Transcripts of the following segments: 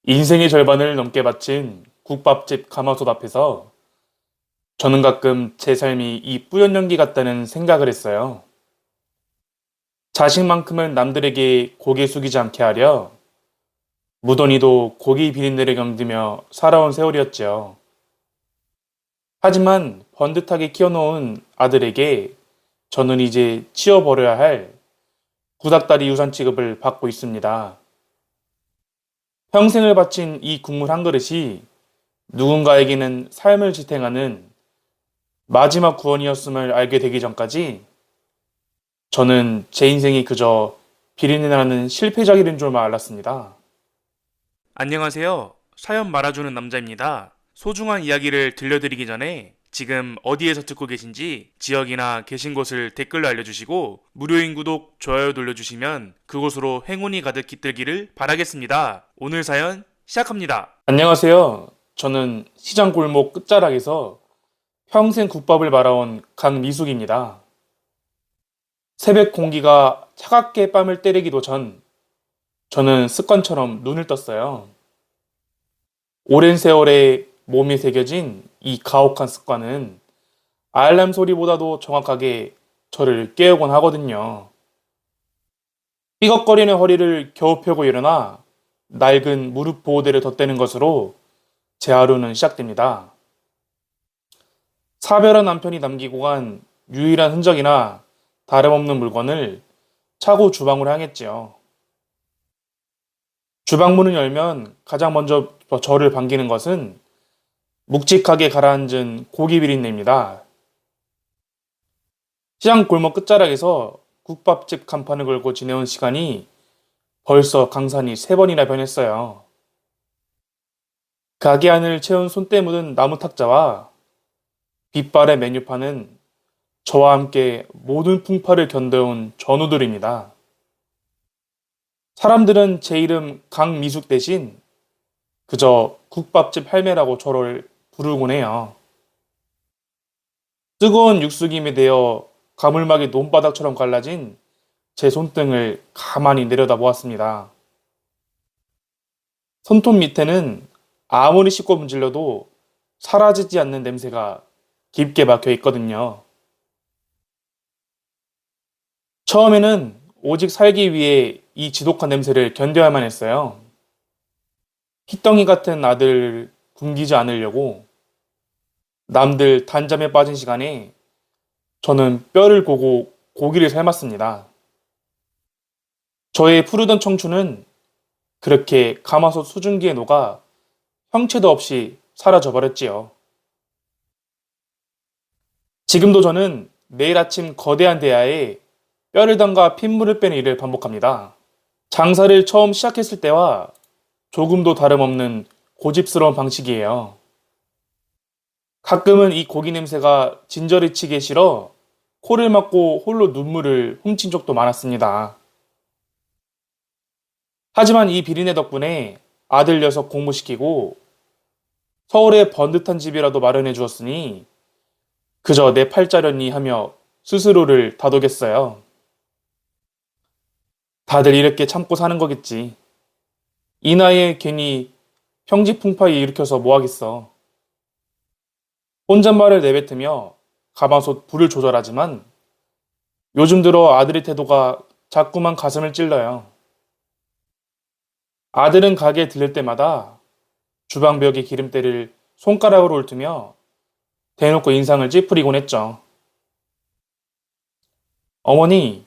인생의 절반을 넘게 바친 국밥집 가마솥 앞에서 저는 가끔 제 삶이 이 뿌연 연기 같다는 생각을 했어요. 자식만큼은 남들에게 고개 숙이지 않게 하려 무던히도 고기 비린내를 견디며 살아온 세월이었죠. 하지만 번듯하게 키워놓은 아들에게 저는 이제 치워버려야 할 구닥다리 유산 취급을 받고 있습니다. 평생을 바친 이 국물 한 그릇이 누군가에게는 삶을 지탱하는 마지막 구원이었음을 알게 되기 전까지 저는 제 인생이 그저 비린내 나는 실패작인 줄만 알았습니다. 안녕하세요. 사연 말아주는 남자입니다. 소중한 이야기를 들려드리기 전에 지금 어디에서 듣고 계신지 지역이나 계신 곳을 댓글로 알려주시고 무료인 구독, 좋아요 눌러주시면 그곳으로 행운이 가득 깃들기를 바라겠습니다. 오늘 사연 시작합니다. 안녕하세요. 저는 시장 골목 끝자락에서 평생 국밥을 말아온 강미숙입니다. 새벽 공기가 차갑게 뺨을 때리기도 전 저는 습관처럼 눈을 떴어요. 오랜 세월에 몸에 새겨진 이 가혹한 습관은 알람 소리보다도 정확하게 저를 깨우곤 하거든요. 삐걱거리는 허리를 겨우 펴고 일어나 낡은 무릎 보호대를 덧대는 것으로 제 하루는 시작됩니다. 사별한 남편이 남기고 간 유일한 흔적이나 다름없는 물건을 차고 주방으로 향했지요. 주방문을 열면 가장 먼저 저를 반기는 것은 묵직하게 가라앉은 고기 비린내입니다. 시장 골목 끝자락에서 국밥집 간판을 걸고 지내온 시간이 벌써 강산이 3번이나 변했어요. 가게 안을 채운 손때 묻은 나무 탁자와 빛발의 메뉴판은 저와 함께 모든 풍파를 견뎌온 전우들입니다. 사람들은 제 이름 강미숙 대신 그저 국밥집 할매라고 저를 부르곤 해요. 뜨거운 육수김에 대어 가물막이 논바닥처럼 갈라진 제 손등을 가만히 내려다보았습니다. 손톱 밑에는 아무리 씻고 문질러도 사라지지 않는 냄새가 깊게 박혀 있거든요. 처음에는 오직 살기 위해 이 지독한 냄새를 견뎌야만 했어요. 핏덩이 같은 아들 굶기지 않으려고 남들 단잠에 빠진 시간에 저는 뼈를 고고 고기를 삶았습니다. 저의 푸르던 청춘은 그렇게 가마솥 수증기에 녹아 형체도 없이 사라져 버렸지요. 지금도 저는 매일 아침 거대한 대야에 뼈를 담가 핏물을 빼는 일을 반복합니다. 장사를 처음 시작했을 때와 조금도 다름없는 고집스러운 방식이에요. 가끔은 이 고기 냄새가 진저리 치기 싫어 코를 막고 홀로 눈물을 훔친 적도 많았습니다. 하지만 이 비린내 덕분에 아들 녀석 공부시키고 서울에 번듯한 집이라도 마련해 주었으니 그저 내 팔자련이 하며 스스로를 다독였어요. 다들 이렇게 참고 사는 거겠지. 이 나이에 괜히 평지풍파에 일으켜서 뭐하겠어. 혼잣말을 내뱉으며 가마솥 불을 조절하지만 요즘 들어 아들의 태도가 자꾸만 가슴을 찔러요. 아들은 가게에 들릴 때마다 주방벽에 기름때를 손가락으로 훑으며 대놓고 인상을 찌푸리곤 했죠. 어머니,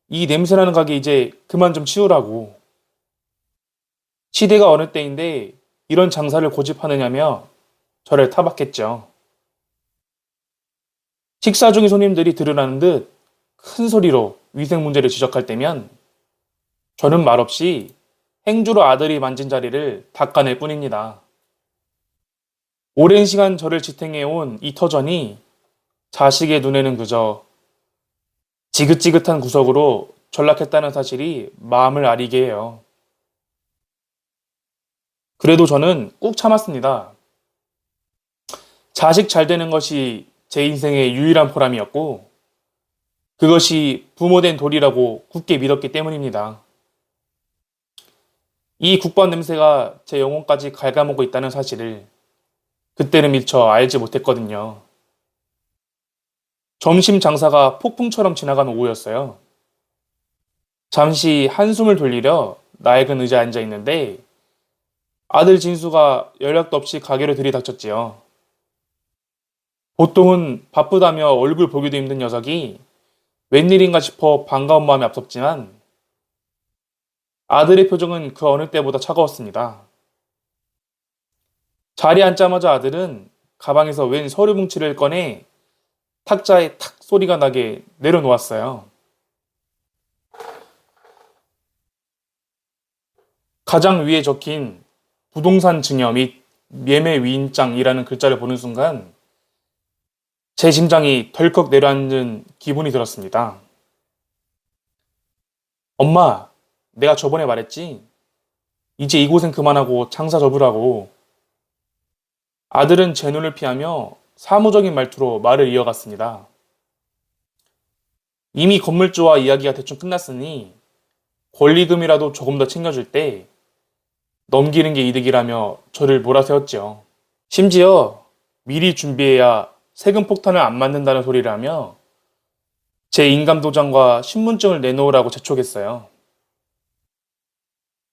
이 냄새나는 가게 이제 그만 좀 치우라고. 시대가 어느 때인데 이런 장사를 고집하느냐며 저를 타박했죠. 식사 중인 손님들이 들으라는 듯 큰 소리로 위생 문제를 지적할 때면 저는 말없이 행주로 아들이 만진 자리를 닦아낼 뿐입니다. 오랜 시간 저를 지탱해온 이 터전이 자식의 눈에는 그저 지긋지긋한 구석으로 전락했다는 사실이 마음을 아리게 해요. 그래도 저는 꾹 참았습니다. 자식 잘 되는 것이 제 인생의 유일한 보람이었고, 그것이 부모된 도리라고 굳게 믿었기 때문입니다. 이 국밥 냄새가 제 영혼까지 갉아먹고 있다는 사실을 그때는 미처 알지 못했거든요. 점심 장사가 폭풍처럼 지나가는 오후였어요. 잠시 한숨을 돌리려 낡은 의자에 앉아 있는데 아들 진수가 연락도 없이 가게로 들이닥쳤지요. 보통은 바쁘다며 얼굴 보기도 힘든 녀석이 웬일인가 싶어 반가운 마음이 앞섰지만 아들의 표정은 그 어느 때보다 차가웠습니다. 자리에 앉자마자 아들은 가방에서 웬 서류 뭉치를 꺼내 탁자에 탁 소리가 나게 내려놓았어요. 가장 위에 적힌 부동산 증여 및 매매 위임장이라는 글자를 보는 순간 제 심장이 덜컥 내려앉는 기분이 들었습니다. 엄마, 내가 저번에 말했지? 이제 이곳은 그만하고 장사 접으라고. 아들은 제 눈을 피하며 사무적인 말투로 말을 이어갔습니다. 이미 건물주와 이야기가 대충 끝났으니 권리금이라도 조금 더 챙겨줄 때 넘기는 게 이득이라며 저를 몰아세웠지요. 심지어 미리 준비해야 세금 폭탄을 안 맞는다는 소리를 하며 제 인감도장과 신분증을 내놓으라고 재촉했어요.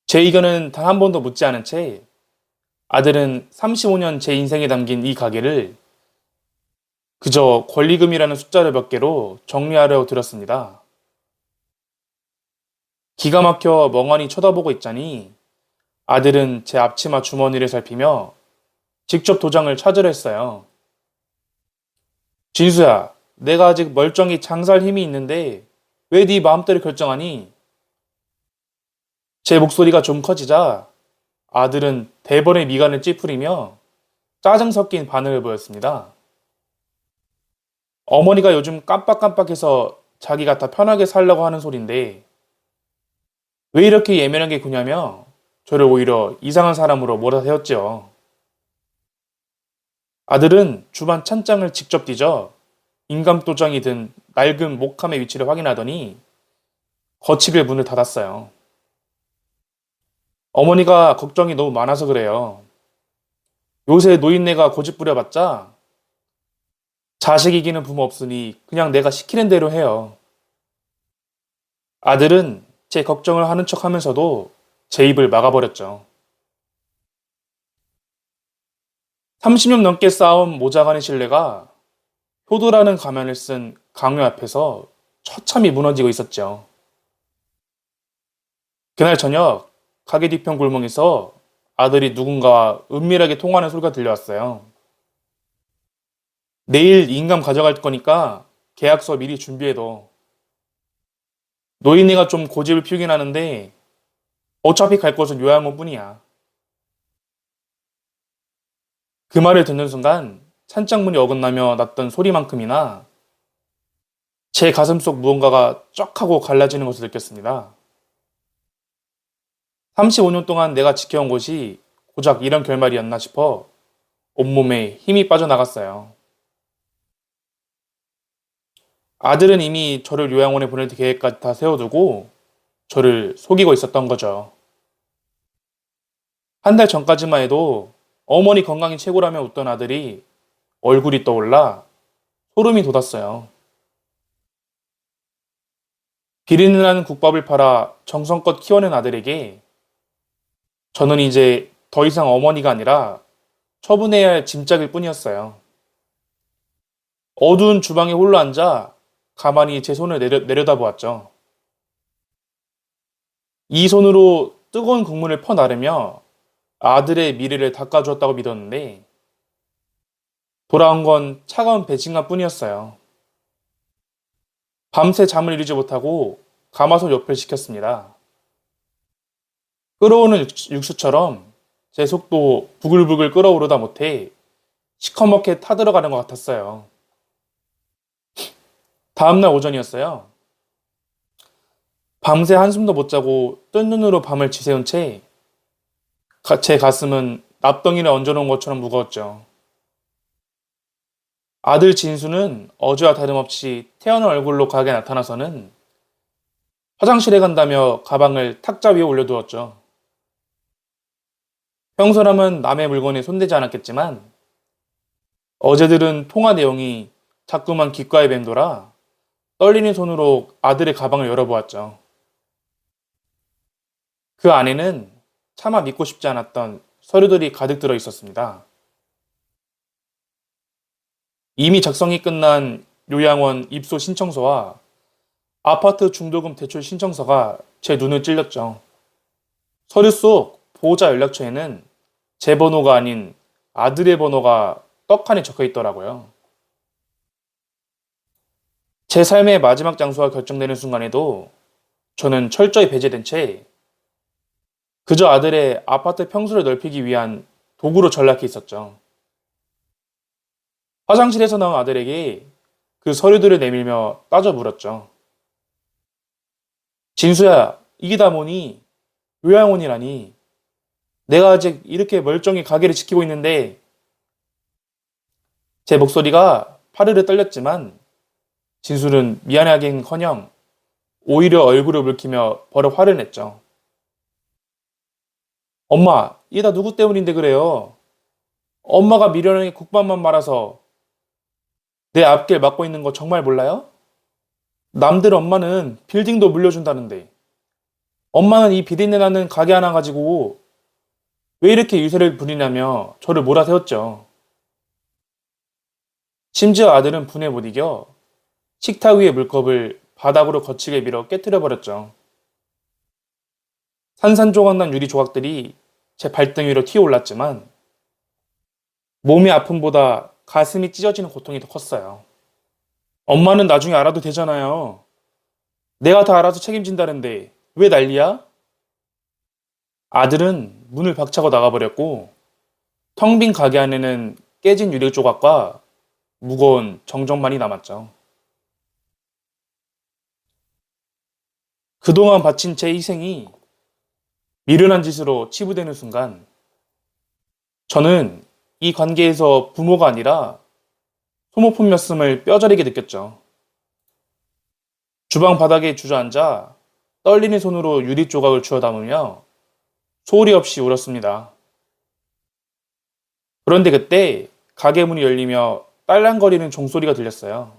제 의견은 단 한 번도 묻지 않은 채 아들은 35년 제 인생에 담긴 이 가게를 그저 권리금이라는 숫자를 몇 개로 정리하려고 들었습니다. 기가 막혀 멍하니 쳐다보고 있자니 아들은 제 앞치마 주머니를 살피며 직접 도장을 찾으려 했어요. 진수야, 내가 아직 멀쩡히 장사할 힘이 있는데 왜 네 마음대로 결정하니? 제 목소리가 좀 커지자 아들은 대번에 미간을 찌푸리며 짜증 섞인 반응을 보였습니다. 어머니가 요즘 깜빡깜빡해서 자기가 다 편하게 살려고 하는 소린데 왜 이렇게 예민하게 구냐며 저를 오히려 이상한 사람으로 몰아세웠죠. 아들은 주반 찬장을 직접 뒤져 인감도장이 든 낡은 목함의 위치를 확인하더니 거치길 문을 닫았어요. 어머니가 걱정이 너무 많아서 그래요. 요새 노인네가 고집 부려봤자 자식 이기는 부모 없으니 그냥 내가 시키는 대로 해요. 아들은 제 걱정을 하는 척 하면서도 제 입을 막아버렸죠. 30년 넘게 쌓아온 모자간의 신뢰가 효도라는 가면을 쓴 강요 앞에서 처참히 무너지고 있었죠. 그날 저녁 가게 뒤편 골목에서 아들이 누군가와 은밀하게 통화하는 소리가 들려왔어요. 내일 인감 가져갈 거니까 계약서 미리 준비해둬. 노인네가 좀 고집을 피우긴 하는데 어차피 갈 곳은 요양원뿐이야. 그 말을 듣는 순간 찬장문이 어긋나며 났던 소리만큼이나 제 가슴속 무언가가 쩍 하고 갈라지는 것을 느꼈습니다. 35년 동안 내가 지켜온 곳이 고작 이런 결말이었나 싶어 온몸에 힘이 빠져나갔어요. 아들은 이미 저를 요양원에 보낼 계획까지 다 세워두고 저를 속이고 있었던 거죠. 한 달 전까지만 해도 어머니 건강이 최고라며 웃던 아들이 얼굴이 떠올라 소름이 돋았어요. 비린내 나는 국밥을 팔아 정성껏 키워낸 아들에게 저는 이제 더 이상 어머니가 아니라 처분해야 할 짐짝일 뿐이었어요. 어두운 주방에 홀로 앉아 가만히 제 손을 내려다보았죠. 이 손으로 뜨거운 국물을 퍼나르며 아들의 미래를 닦아주었다고 믿었는데 돌아온 건 차가운 배신감 뿐이었어요. 밤새 잠을 이루지 못하고 가마솥 옆을 시켰습니다. 끓어오는 육수처럼 제 속도 부글부글 끓어오르다 못해 시커멓게 타들어가는 것 같았어요. 다음날 오전이었어요. 밤새 한숨도 못 자고 뜬 눈으로 밤을 지새운 채 제 가슴은 납덩이를 얹어놓은 것처럼 무거웠죠. 아들 진수는 어제와 다름없이 태어난 얼굴로 가게 나타나서는 화장실에 간다며 가방을 탁자 위에 올려두었죠. 평소라면 남의 물건에 손대지 않았겠지만 어제들은 통화 내용이 자꾸만 귓가에 맴돌아 떨리는 손으로 아들의 가방을 열어보았죠. 그 안에는 차마 믿고 싶지 않았던 서류들이 가득 들어 있었습니다. 이미 작성이 끝난 요양원 입소 신청서와 아파트 중도금 대출 신청서가 제 눈을 찔렸죠. 서류 속 보호자 연락처에는 제 번호가 아닌 아들의 번호가 떡하니 적혀 있더라고요. 제 삶의 마지막 장소가 결정되는 순간에도 저는 철저히 배제된 채 그저 아들의 아파트 평수를 넓히기 위한 도구로 전락해 있었죠. 화장실에서 나온 아들에게 그 서류들을 내밀며 따져 물었죠. 진수야, 이게 다 뭐니? 요양원이라니. 내가 아직 이렇게 멀쩡히 가게를 지키고 있는데. 제 목소리가 파르르 떨렸지만 진수는 미안하긴커녕 오히려 얼굴을 붉히며 버럭 화를 냈죠. 엄마, 이게 다 누구 때문인데 그래요? 엄마가 미련하게 국밥만 말아서 내 앞길 막고 있는 거 정말 몰라요? 남들 엄마는 빌딩도 물려준다는데 엄마는 이 비린내 나는 가게 하나 가지고 왜 이렇게 유세를 부리냐며 저를 몰아세웠죠. 심지어 아들은 분에 못 이겨 식탁 위의 물컵을 바닥으로 거치게 밀어 깨뜨려 버렸죠. 산산조각난 유리 조각들이 제 발등 위로 튀어올랐지만 몸의 아픔보다 가슴이 찢어지는 고통이 더 컸어요. 엄마는 나중에 알아도 되잖아요. 내가 다 알아서 책임진다는데 왜 난리야? 아들은 문을 박차고 나가버렸고 텅 빈 가게 안에는 깨진 유리 조각과 무거운 정적만이 남았죠. 그동안 바친 제 희생이 미련한 짓으로 치부되는 순간 저는 이 관계에서 부모가 아니라 소모품이었음을 뼈저리게 느꼈죠. 주방 바닥에 주저앉아 떨리는 손으로 유리 조각을 주워 담으며 소리 없이 울었습니다. 그런데 그때 가게 문이 열리며 딸랑거리는 종소리가 들렸어요.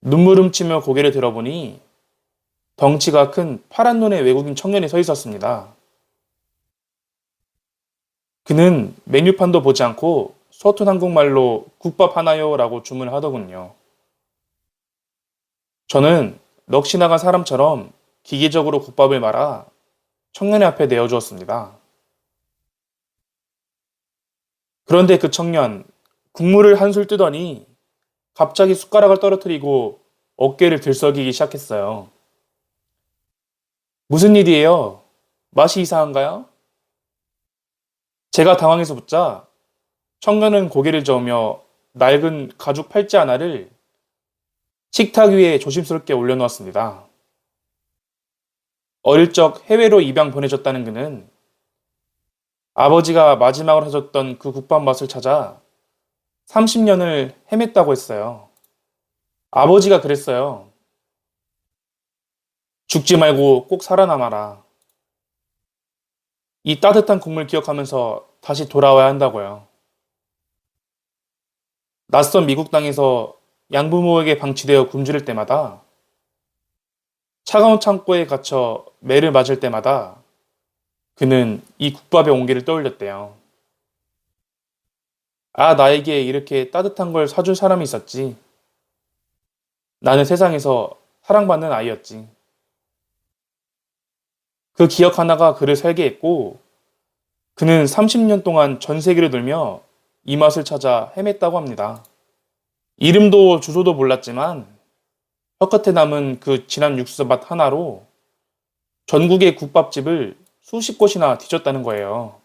눈물 훔치며 고개를 들어보니 덩치가 큰 파란 눈의 외국인 청년이 서 있었습니다. 그는 메뉴판도 보지 않고 서툰 한국말로 국밥 하나요? 라고 주문하더군요. 저는 넋이 나간 사람처럼 기계적으로 국밥을 말아 청년의 앞에 내어주었습니다. 그런데 그 청년, 국물을 한술 뜨더니 갑자기 숟가락을 떨어뜨리고 어깨를 들썩이기 시작했어요. 무슨 일이에요? 맛이 이상한가요? 제가 당황해서 묻자 청년은 고개를 저으며 낡은 가죽 팔찌 하나를 식탁 위에 조심스럽게 올려놓았습니다. 어릴 적 해외로 입양 보내졌다는 그는 아버지가 마지막으로 해줬던 그 국밥 맛을 찾아 30년을 헤맸다고 했어요. 아버지가 그랬어요. 죽지 말고 꼭 살아남아라. 이 따뜻한 국물 기억하면서 다시 돌아와야 한다고요. 낯선 미국 땅에서 양부모에게 방치되어 굶주릴 때마다 차가운 창고에 갇혀 매를 맞을 때마다 그는 이 국밥의 온기를 떠올렸대요. 아, 나에게 이렇게 따뜻한 걸 사줄 사람이 있었지. 나는 세상에서 사랑받는 아이였지. 그 기억 하나가 그를 살게 했고 그는 30년 동안 전 세계를 돌며 이 맛을 찾아 헤맸다고 합니다. 이름도 주소도 몰랐지만 혀끝에 남은 그 진한 육수맛 하나로 전국의 국밥집을 수십 곳이나 뒤졌다는 거예요.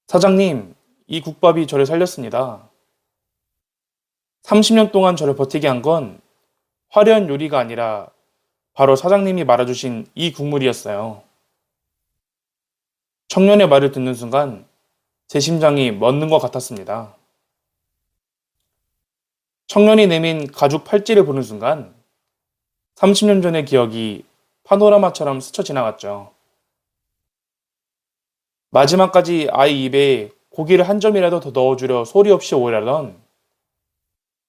사장님, 이 국밥이 저를 살렸습니다. 30년 동안 저를 버티게 한 건 화려한 요리가 아니라 바로 사장님이 말아주신 이 국물이었어요. 청년의 말을 듣는 순간 제 심장이 멎는 것 같았습니다. 청년이 내민 가죽 팔찌를 보는 순간 30년 전의 기억이 파노라마처럼 스쳐 지나갔죠. 마지막까지 아이 입에 고기를 한 점이라도 더 넣어주려 소리 없이 오래하던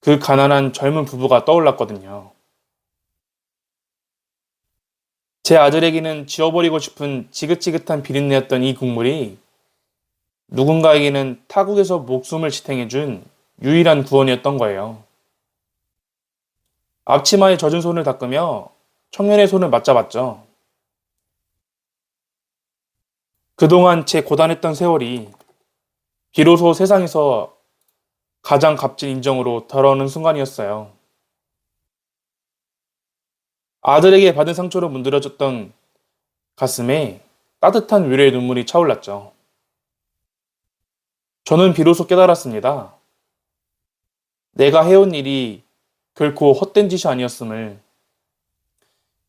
그 가난한 젊은 부부가 떠올랐거든요. 제 아들에게는 지워버리고 싶은 지긋지긋한 비린내였던 이 국물이 누군가에게는 타국에서 목숨을 지탱해준 유일한 구원이었던 거예요. 앞치마에 젖은 손을 닦으며 청년의 손을 맞잡았죠. 그동안 제 고단했던 세월이 비로소 세상에서 가장 값진 인정으로 다가오는 순간이었어요. 아들에게 받은 상처로 문드러졌던 가슴에 따뜻한 위로의 눈물이 차올랐죠. 저는 비로소 깨달았습니다. 내가 해온 일이 결코 헛된 짓이 아니었음을,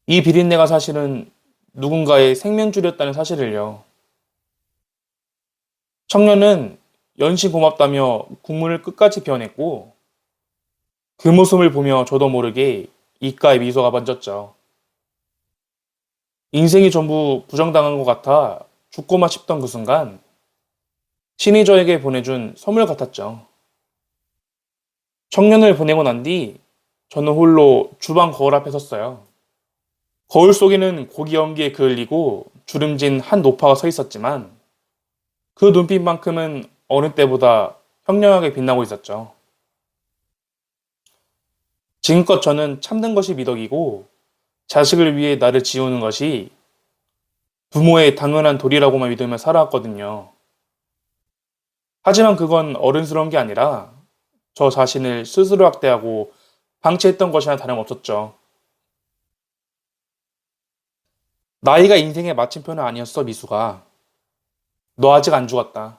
이 비린내가 사실은 누군가의 생명줄이었다는 사실을요. 청년은 연신 고맙다며 국문을 끝까지 비워냈고 그 모습을 보며 저도 모르게 입가에 미소가 번졌죠. 인생이 전부 부정당한 것 같아 죽고만 싶던 그 순간 신이 저에게 보내준 선물 같았죠. 청년을 보내고 난 뒤 저는 홀로 주방 거울 앞에 섰어요. 거울 속에는 고기 연기에 그을리고 주름진 한 노파가 서 있었지만 그 눈빛만큼은 어느 때보다 현명하게 빛나고 있었죠. 지금껏 저는 참는 것이 미덕이고 자식을 위해 나를 지우는 것이 부모의 당연한 도리라고만 믿으며 살아왔거든요. 하지만 그건 어른스러운 게 아니라 저 자신을 스스로 학대하고 방치했던 것이나 다름없었죠. 나이가 인생의 마침표는 아니었어, 미수가. 너 아직 안 죽었다.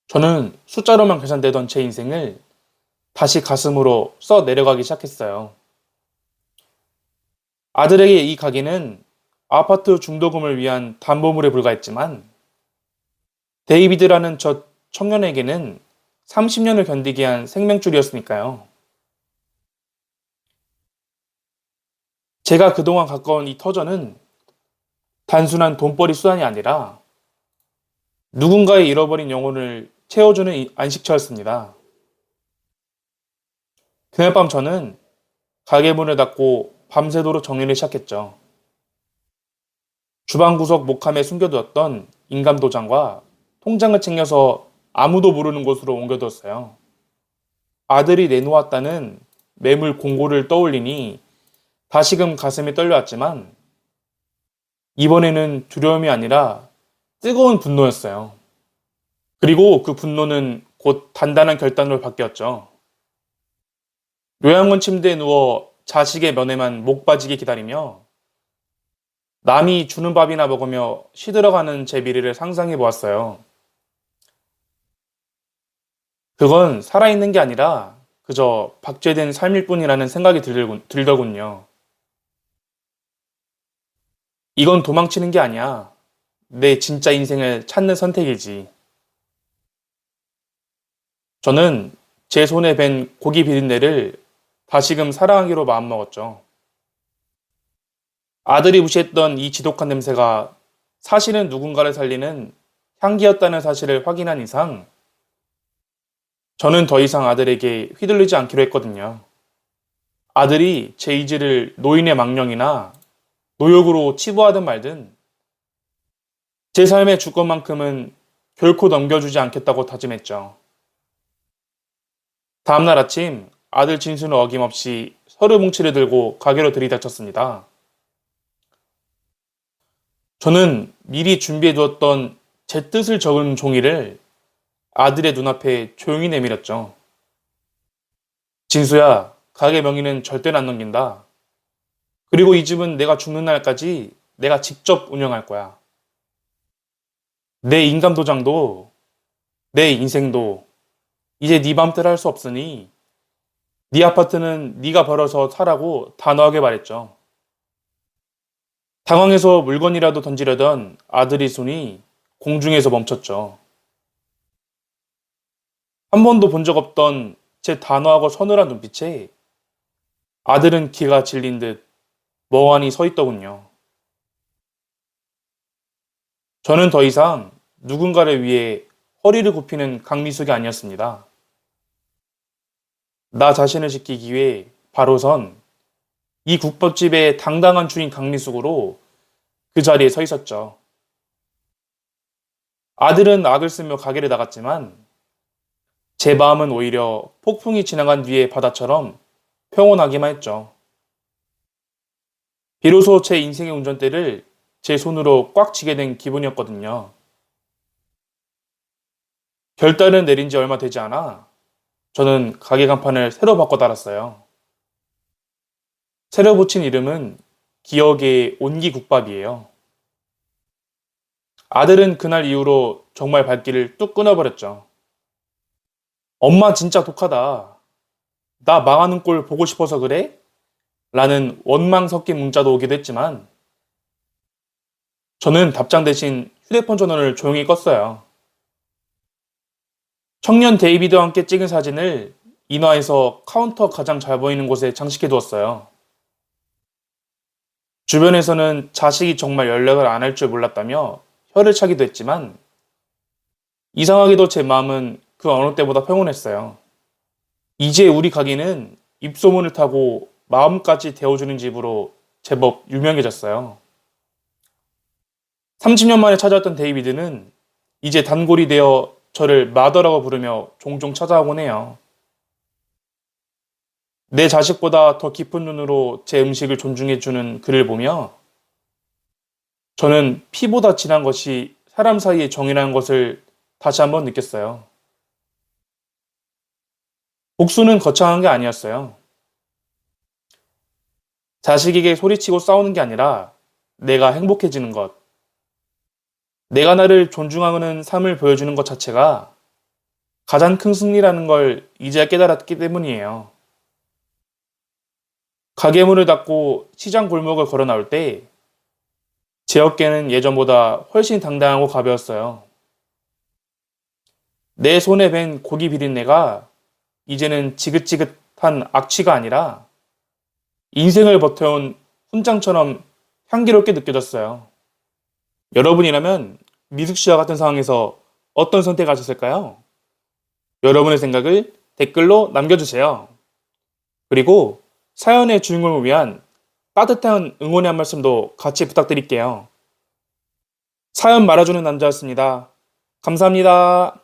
저는 숫자로만 계산되던 제 인생을 다시 가슴으로 써 내려가기 시작했어요. 아들에게 이 가게는 아파트 중도금을 위한 담보물에 불과했지만 데이비드라는 저 청년에게는 30년을 견디게 한 생명줄이었으니까요. 제가 그동안 가까운 이 터전은 단순한 돈벌이 수단이 아니라 누군가의 잃어버린 영혼을 채워주는 안식처였습니다. 그날 밤 저는 가게 문을 닫고 밤새도록 정리를 시작했죠. 주방 구석 목함에 숨겨두었던 인감도장과 통장을 챙겨서 아무도 모르는 곳으로 옮겨두었어요. 아들이 내놓았다는 매물 공고를 떠올리니 다시금 가슴이 떨려왔지만 이번에는 두려움이 아니라 뜨거운 분노였어요. 그리고 그 분노는 곧 단단한 결단으로 바뀌었죠. 요양원 침대에 누워 자식의 면회만 목 빠지게 기다리며 남이 주는 밥이나 먹으며 시들어가는 제 미래를 상상해 보았어요. 그건 살아있는 게 아니라 그저 박제된 삶일 뿐이라는 생각이 들더군요. 이건 도망치는 게 아니야. 내 진짜 인생을 찾는 선택이지. 저는 제 손에 밴 고기 비린내를 다시금 사랑하기로 마음먹었죠. 아들이 무시했던 이 지독한 냄새가 사실은 누군가를 살리는 향기였다는 사실을 확인한 이상 저는 더 이상 아들에게 휘둘리지 않기로 했거든요. 아들이 제 의지를 노인의 망령이나 노역으로 치부하든 말든 제 삶의 주권만큼은 결코 넘겨주지 않겠다고 다짐했죠. 다음날 아침 아들 진수는 어김없이 서류 뭉치를 들고 가게로 들이닥쳤습니다. 저는 미리 준비해 두었던 제 뜻을 적은 종이를 아들의 눈앞에 조용히 내밀었죠. 진수야, 가게 명의는 절대로 안 넘긴다. 그리고 이 집은 내가 죽는 날까지 내가 직접 운영할 거야. 내 인감도장도 내 인생도 이제 네 맘대로 할 수 없으니 네 아파트는 네가 벌어서 사라고 단호하게 말했죠. 당황해서 물건이라도 던지려던 아들의 손이 공중에서 멈췄죠. 한 번도 본 적 없던 제 단호하고 서늘한 눈빛에 아들은 기가 질린 듯 멍하니 서 있더군요. 저는 더 이상 누군가를 위해 허리를 굽히는 강미숙이 아니었습니다. 나 자신을 지키기 위해 바로선 이 국밥집의 당당한 주인 강미숙으로 그 자리에 서 있었죠. 아들은 악을 쓰며 가게를 나갔지만 제 마음은 오히려 폭풍이 지나간 뒤의 바다처럼 평온하기만 했죠. 비로소 제 인생의 운전대를 제 손으로 꽉 쥐게 된 기분이었거든요. 결단을 내린 지 얼마 되지 않아 저는 가게 간판을 새로 바꿔 달았어요. 새로 붙인 이름은 기억의 온기국밥이에요. 아들은 그날 이후로 정말 발길을 뚝 끊어버렸죠. 엄마 진짜 독하다. 나 망하는 꼴 보고 싶어서 그래? 라는 원망 섞인 문자도 오기도 했지만 저는 답장 대신 휴대폰 전원을 조용히 껐어요. 청년 데이비드와 함께 찍은 사진을 인화해서 카운터 가장 잘 보이는 곳에 장식해 두었어요. 주변에서는 자식이 정말 연락을 안 할 줄 몰랐다며 혀를 차기도 했지만 이상하게도 제 마음은 그 어느 때보다 평온했어요. 이제 우리 가게는 입소문을 타고 마음까지 데워주는 집으로 제법 유명해졌어요. 30년 만에 찾아왔던 데이비드는 이제 단골이 되어 저를 마더라고 부르며 종종 찾아오곤 해요. 내 자식보다 더 깊은 눈으로 제 음식을 존중해주는 그를 보며 저는 피보다 진한 것이 사람 사이의 정이라는 것을 다시 한번 느꼈어요. 복수는 거창한 게 아니었어요. 자식에게 소리치고 싸우는 게 아니라 내가 행복해지는 것, 내가 나를 존중하는 삶을 보여주는 것 자체가 가장 큰 승리라는 걸 이제야 깨달았기 때문이에요. 가게 문을 닫고 시장 골목을 걸어 나올 때 제 어깨는 예전보다 훨씬 당당하고 가벼웠어요. 내 손에 밴 고기 비린내가 이제는 지긋지긋한 악취가 아니라 인생을 버텨온 훈장처럼 향기롭게 느껴졌어요. 여러분이라면 미숙 씨와 같은 상황에서 어떤 선택을 하셨을까요? 여러분의 생각을 댓글로 남겨주세요. 그리고 사연의 주인공을 위한 따뜻한 응원의 한 말씀도 같이 부탁드릴게요. 사연 말아주는 남자였습니다. 감사합니다.